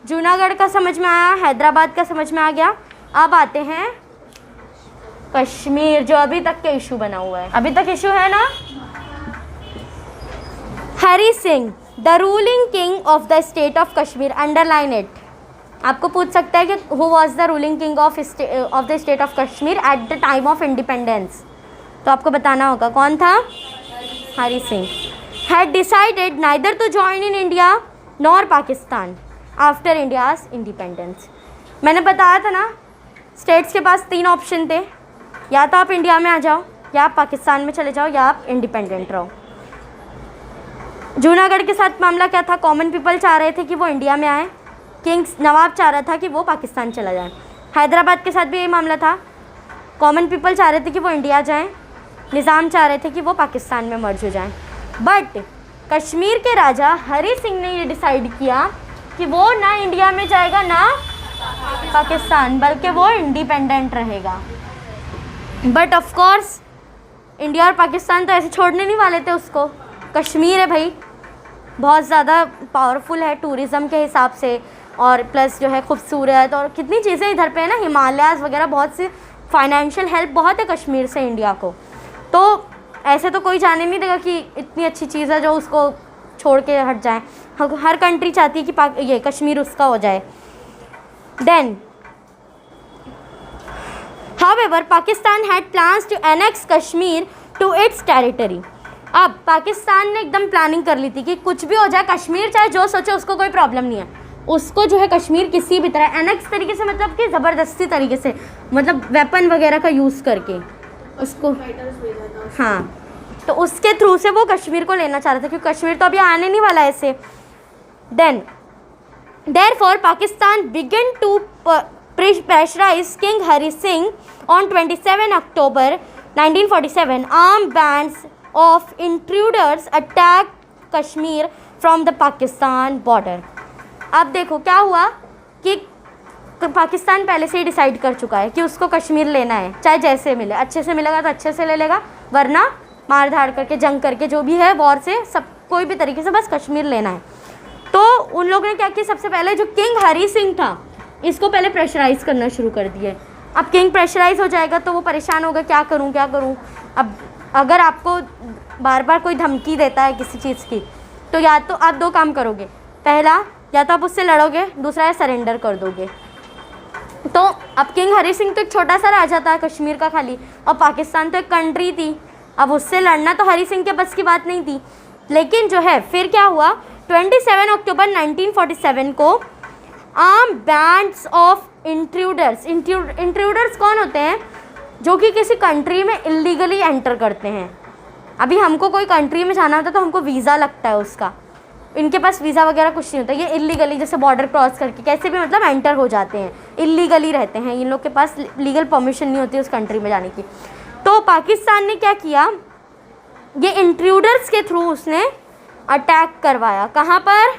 जूनागढ़ का समझ में आया, हैदराबाद का समझ में आ गया। अब आते हैं कश्मीर, जो अभी तक के इशू बना हुआ है, अभी तक इशू है ना। Hari Singh the ruling king of the state of Kashmir, underline it. आपको पूछ सकता है कि who was the ruling king of the state of Kashmir at the time of independence, तो आपको बताना होगा कौन था। Hari Singh. Had decided neither to join in India nor Pakistan after India's independence. मैंने बताया था ना, स्टेट्स के पास 3 ऑप्शन थे, या तो आप इंडिया में आ जाओ, या आप पाकिस्तान में चले जाओ, या आप इंडिपेंडेंट रहो। जूनागढ़ के साथ मामला क्या था, कॉमन पीपल चाह रहे थे कि वो इंडिया में आए, किंग्स नवाब चाह रहा था कि वो पाकिस्तान चला जाए। हैदराबाद के साथ भी यही मामला था, कॉमन पीपल चाह रहे थे कि वो इंडिया जाएं, निज़ाम चाह रहे थे कि वो पाकिस्तान में मर्ज हो जाएं। बट कश्मीर के राजा हरी सिंह ने ये डिसाइड किया कि वो ना इंडिया में जाएगा ना पाकिस्तान, बल्कि वो इंडिपेंडेंट रहेगा। बट ऑफ कोर्स इंडिया और पाकिस्तान तो ऐसे छोड़ने नहीं वाले थे उसको। कश्मीर है भाई, बहुत ज़्यादा पावरफुल है टूरिज़्म के हिसाब से, और प्लस जो है खूबसूरत, और कितनी चीज़ें इधर पे है ना, हिमालयाज़ वगैरह, बहुत सी फाइनेंशियल हेल्प बहुत है कश्मीर से इंडिया को। तो ऐसे तो कोई जाने नहीं देगा कि इतनी अच्छी चीज़ है जो उसको छोड़ के हट जाए। हर कंट्री चाहती है कि ये कश्मीर उसका हो जाए। Then however Pakistan had plans to annex Kashmir to its territory. अब पाकिस्तान ने एकदम प्लानिंग कर ली थी कि कुछ भी हो जाए, कश्मीर चाहे जो सोचे उसको कोई प्रॉब्लम नहीं है, उसको जो है कश्मीर किसी भी तरह एनेक्स तरीके से, मतलब कि ज़बरदस्ती तरीके से, मतलब वेपन वगैरह का यूज़ करके उसको, हाँ, तो उसके थ्रू से वो कश्मीर को लेना चाह रहा था, क्योंकि कश्मीर तो अभी आने नहीं वाला है ऐसे। Then therefore Pakistan began to pressurise king Hari Singh on 27 October 1947। Arm bands of intruders attacked Kashmir from the Pakistan border। अब देखो क्या हुआ कि पाकिस्तान पहले से ही डिसाइड कर चुका है कि उसको कश्मीर लेना है, चाहे जैसे मिले, अच्छे से मिलेगा तो अच्छे से ले लेगा, वरना मार धाड़ करके, जंग करके, जो भी है वॉर से, सब कोई भी तरीके से बस कश्मीर लेना है। तो उन लोगों ने क्या किया, सबसे पहले जो किंग हरी सिंह था इसको पहले प्रेशराइज़ करना शुरू कर दिए। अब किंग प्रेशराइज़ हो जाएगा तो वो परेशान होगा, क्या करूँ क्या करूँ। अब अगर आपको बार बार कोई धमकी देता है किसी चीज़ की, तो या तो आप 2 काम करोगे, पहला या तो आप उससे लड़ोगे, दूसरा है सरेंडर कर दोगे। तो अब किंग हरी सिंह तो एक छोटा सा राजा था कश्मीर का खाली, और पाकिस्तान तो एक कंट्री थी, अब उससे लड़ना तो हरी सिंह के बस की बात नहीं थी। लेकिन जो है फिर क्या हुआ, 27 अक्टूबर 1947 को arm bands of intruders, intruders कौन होते हैं, जो कि किसी कंट्री में इलीगली एंटर करते हैं। अभी हमको कोई कंट्री में जाना होता है तो हमको वीज़ा लगता है उसका, इनके पास वीज़ा वगैरह कुछ नहीं होता, ये इलीगली जैसे बॉर्डर क्रॉस करके कैसे भी मतलब एंटर हो जाते हैं, इलीगली रहते हैं, इन लोग के पास लीगल परमिशन नहीं होती उस कंट्री में जाने की। तो पाकिस्तान ने क्या किया, ये इंट्रूडर्स के थ्रू उसने अटैक करवाया, कहाँ पर,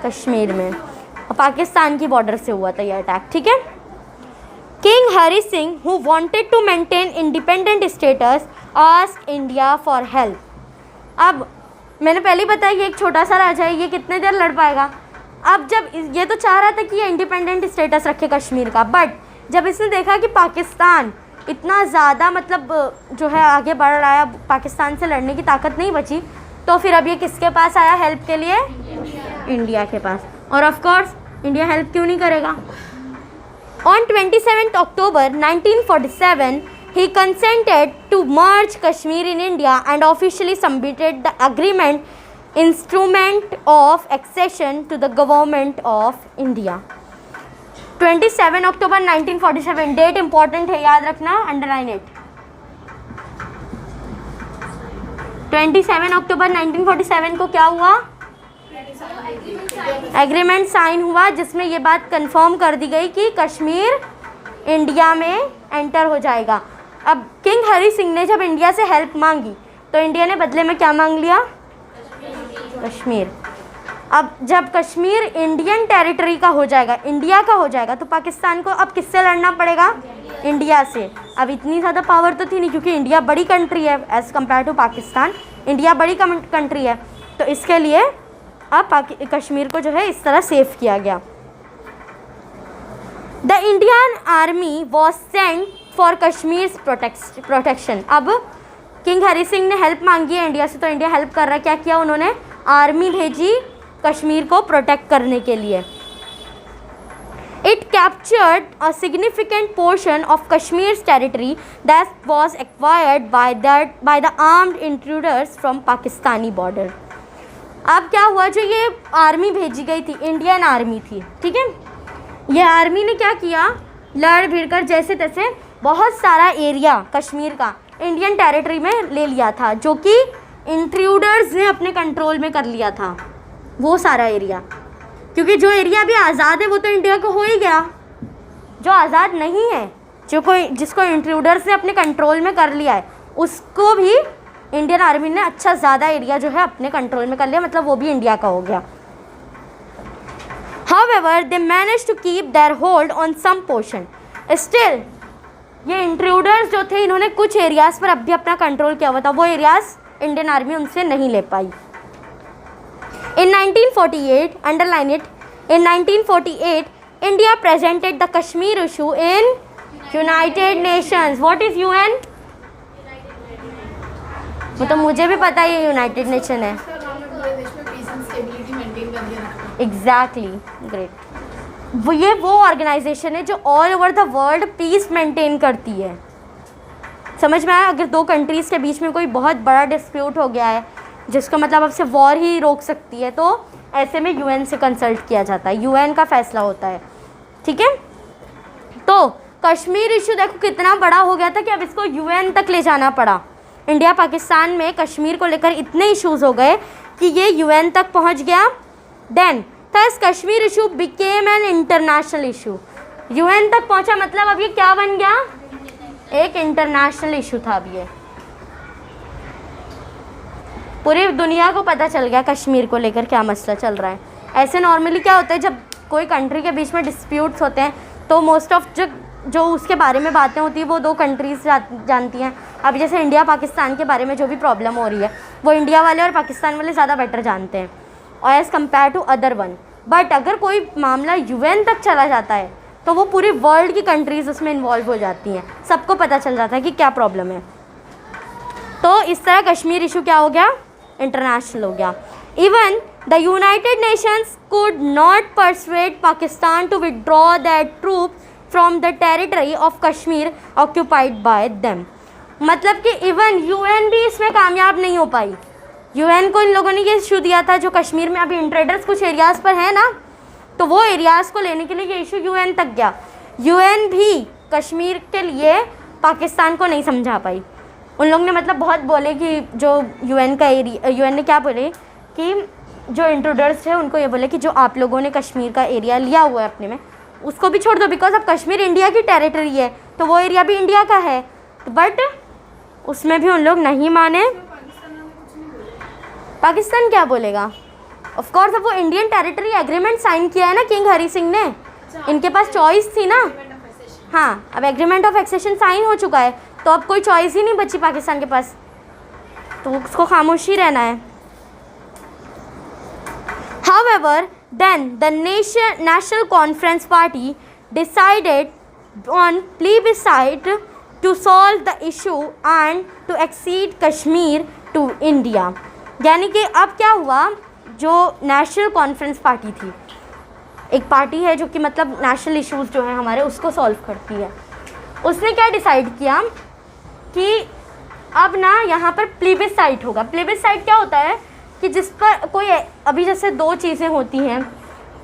कश्मीर में, और पाकिस्तान की बॉर्डर से हुआ था ये अटैक, ठीक है। King Hari Singh, who wanted to maintain independent status, asked India for help। अब मैंने पहले ही बताया ये एक छोटा सा राजा है, ये कितने देर लड़ पाएगा। अब जब ये तो चाह रहा था कि ये इंडिपेंडेंट स्टेटस रखे कश्मीर का, बट जब इसने देखा कि पाकिस्तान इतना ज़्यादा मतलब जो है आगे बढ़ रहा है, पाकिस्तान से लड़ने की ताकत नहीं बची, तो फिर अब ये किसके पास आया हेल्प के लिए, इंडिया के पास। और ऑफ कोर्स इंडिया हेल्प क्यों नहीं करेगा। On 27 October 1947, he consented to merge Kashmir in India and officially submitted the agreement instrument of accession to the government of India। 27 October 1947 date important है, याद रखना, अंडरलाइन इट। 27 अक्टूबर 1947 को क्या हुआ, agreement sign हुआ, जिसमें ये बात कंफर्म कर दी गई कि कश्मीर इंडिया में एंटर हो जाएगा। अब किंग हरी सिंह ने जब इंडिया से हेल्प मांगी तो इंडिया ने बदले में क्या मांग लिया, कश्मीर। अब जब कश्मीर इंडियन टेरिटरी का हो जाएगा, इंडिया का हो जाएगा, तो पाकिस्तान को अब किससे लड़ना पड़ेगा, इंडिया से। अब इतनी ज़्यादा पावर तो थी नहीं, क्योंकि इंडिया बड़ी कंट्री है as compare to Pakistan, India बड़ी कंट्री है, तो इसके लिए अब कश्मीर को जो है इस तरह सेव किया गया। The Indian army was sent for Kashmir protection. अब किंग हरी सिंह ने हेल्प मांगी है इंडिया से, तो इंडिया हेल्प कर रहा है। क्या किया उन्होंने? आर्मी भेजी कश्मीर को प्रोटेक्ट करने के लिए। It captured a significant portion of Kashmir territory that was acquired by the armed intruders from Pakistani border. अब क्या हुआ, जो ये आर्मी भेजी गई थी, इंडियन आर्मी थी, ठीक है, ये आर्मी ने क्या किया, लड़ भिड़ कर जैसे तैसे बहुत सारा एरिया कश्मीर का इंडियन टेरिटरी में ले लिया था, जो कि इंट्रूडर्स ने अपने कंट्रोल में कर लिया था वो सारा एरिया। क्योंकि जो एरिया अभी आज़ाद है वो तो इंडिया का हो ही गया, जो आज़ाद नहीं है, जिसको इंट्रूडर्स ने अपने कंट्रोल में कर लिया है, उसको भी इंडियन आर्मी ने अच्छा ज़्यादा एरिया जो है अपने कंट्रोल में कर लिया, मतलब वो भी इंडिया का हो गया। However, they managed to keep their hold on some portion. Still, ये इंट्रूडर्स जो थे इन्होंने कुछ एरियाज़ पर अब भी अपना कंट्रोल किया हुआ था, वो एरियाज़ इंडियन आर्मी उनसे नहीं ले पाई। In 1948, underline it, in 1948, India presented the Kashmir issue in United Nations. What is UN? वो तो मुझे भी पता है ये यूनाइटेड नेशन है। Exactly, great. वो ऑर्गेनाइजेशन है जो all over the world peace maintain करती है। समझ में आया? अगर दो कंट्रीज़ के बीच में कोई बहुत बड़ा डिस्प्यूट हो गया है जिसका मतलब अब से वॉर ही रोक सकती है, तो ऐसे में यूएन से कंसल्ट किया जाता है, यूएन का फैसला होता है, ठीक है। तो कश्मीर इशू देखो कितना बड़ा हो गया था कि अब इसको यूएन तक ले जाना पड़ा। इंडिया पाकिस्तान में कश्मीर को लेकर इतने इश्यूज़ हो गए कि ये यूएन तक पहुंच गया। Then thus Kashmir issue became an international issue. UN तक पहुंचा मतलब अब ये क्या बन गया? एक इंटरनेशनल इशू था। अब ये पूरी दुनिया को पता चल गया कश्मीर को लेकर क्या मसला चल रहा है। ऐसे नॉर्मली क्या होता है, जब कोई कंट्री के बीच में डिस्प्यूट्स होते हैं तो मोस्ट ऑफ जो उसके बारे में बातें होती है वो दो कंट्रीज़ जानती हैं। अब जैसे इंडिया पाकिस्तान के बारे में जो भी प्रॉब्लम हो रही है वो इंडिया वाले और पाकिस्तान वाले ज़्यादा बेटर जानते हैं और as compare to other one. But अगर कोई मामला यूएन तक चला जाता है तो वो पूरी वर्ल्ड की कंट्रीज़ उसमें इन्वॉल्व हो जाती हैं, सबको पता चल जाता है कि क्या प्रॉब्लम है। तो इस तरह कश्मीर इशू क्या हो गया? इंटरनेशनल हो गया। Even the United Nations could not persuade Pakistan to withdraw that troops from the territory of Kashmir occupied by them. मतलब कि इवन यूएन भी इसमें कामयाब नहीं हो पाई। यूएन को इन लोगों ने ये इशू दिया था जो कश्मीर में अभी इंट्रेडर्स कुछ एरियाज़ पर है ना, तो वो एरियाज़ को लेने के लिए ये इशू यूएन तक गया। यूएन भी कश्मीर के लिए पाकिस्तान को नहीं समझा पाई। उन लोग ने मतलब बहुत बोले कि जो यूएन का एरिया, यूएन ने क्या बोले कि जो इंट्रूडर्स है उनको ये बोले कि जो आप लोगों ने कश्मीर का एरिया लिया हुआ है अपने में उसको भी छोड़ दो, बिकॉज अब कश्मीर इंडिया की टेरिटरी है तो वो एरिया भी इंडिया का है। बट उसमें भी उन लोग नहीं माने। पाकिस्तान क्या बोलेगा? ऑफ कोर्स अब वो इंडियन टेरिटरी एग्रीमेंट साइन किया है ना किंग हरी सिंह ने, इनके पास चॉइस थी ना। हाँ, अब एग्रीमेंट ऑफ एक्सेशन साइन हो चुका है तो अब कोई चॉइस ही नहीं बची पाकिस्तान के पास, तो उसको खामोश ही रहना है। However, then the National Conference Party decided on plebiscite to solve the issue and to accede Kashmir to India। यानी कि अब क्या हुआ, जो नेशनल कॉन्फ्रेंस पार्टी थी, एक पार्टी है जो कि मतलब नेशनल इश्यूज़ जो हैं हमारे उसको सॉल्व करती है, उसने क्या डिसाइड किया कि अब ना यहाँ पर प्लेबिसाइट होगा। प्लेबिसाइट क्या होता है कि जिस पर कोई अभी जैसे दो चीज़ें होती हैं,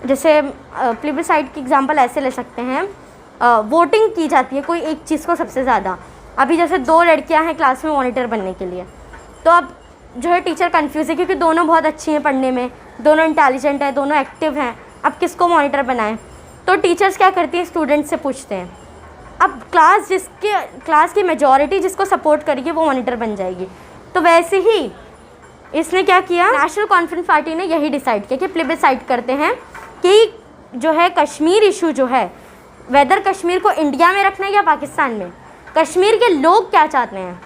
जैसे प्लेबिसाइट की एग्जांपल ऐसे ले सकते हैं, वोटिंग की जाती है कोई एक चीज़ को सबसे ज़्यादा। अभी जैसे दो लड़कियां हैं क्लास में मॉनिटर बनने के लिए, तो अब जो है टीचर कंफ्यूज है क्योंकि दोनों बहुत अच्छी हैं पढ़ने में, दोनों इंटेलिजेंट हैं, दोनों एक्टिव हैं, अब किसको मॉनिटर बनाएं। तो टीचर्स क्या करती है, स्टूडेंट से पूछते हैं। अब क्लास की मेजॉरिटी जिसको सपोर्ट करेगी वो मॉनिटर बन जाएगी। तो वैसे ही इसने क्या किया, नेशनल कॉन्फ्रेंस पार्टी ने यही डिसाइड किया कि प्लेबिसाइट करते हैं कि जो है कश्मीर इशू जो है, वेदर कश्मीर को इंडिया में रखना है या पाकिस्तान में, कश्मीर के लोग क्या चाहते हैं।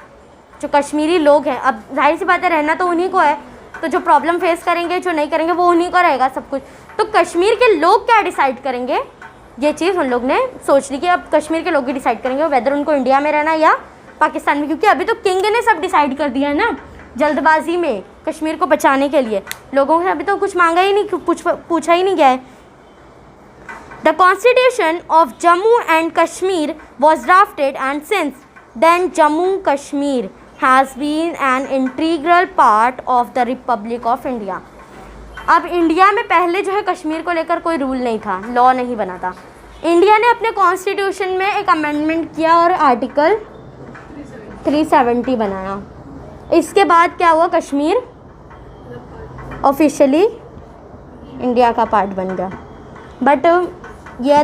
जो कश्मीरी लोग हैं, अब जाहिर सी बात है रहना तो उन्हीं को है, तो जो प्रॉब्लम फेस करेंगे, जो नहीं करेंगे, वो उन्हीं को रहेगा सब कुछ। तो कश्मीर के लोग क्या डिसाइड करेंगे, ये चीज़ उन लोग ने सोच ली कि अब कश्मीर के लोग ही डिसाइड करेंगे वेदर उनको इंडिया में रहना या पाकिस्तान में, क्योंकि अभी तो किंग ने सब डिसाइड कर दिया है ना, जल्दबाजी में कश्मीर को बचाने के लिए। लोगों से अभी तो कुछ मांगा ही नहीं, पूछा ही नहीं गया है। The constitution of Jammu and Kashmir was drafted and since then Jammu Kashmir has been an integral part of the Republic of India. अब इंडिया में पहले जो है कश्मीर को लेकर कोई रूल नहीं था, लॉ नहीं बना था। इंडिया ने अपने कॉन्स्टिट्यूशन में एक अमेंडमेंट किया और आर्टिकल 370 बनाया। इसके बाद क्या हुआ, कश्मीर ऑफिशियली इंडिया का पार्ट बन गया। बट ये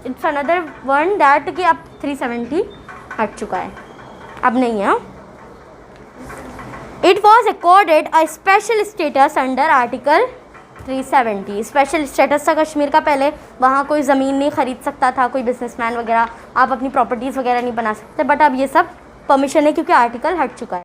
इट्स अनदर वन दैट कि अब 370 हट चुका है, अब नहीं है। It was accorded a special status under article 370। Special status था कश्मीर का, पहले वहाँ कोई ज़मीन नहीं खरीद सकता था, कोई बिजनेसमैन वगैरह, आप अपनी प्रॉपर्टीज़ वगैरह नहीं बना सकते। बट अब ये सब परमिशन है क्योंकि आर्टिकल हट चुका है।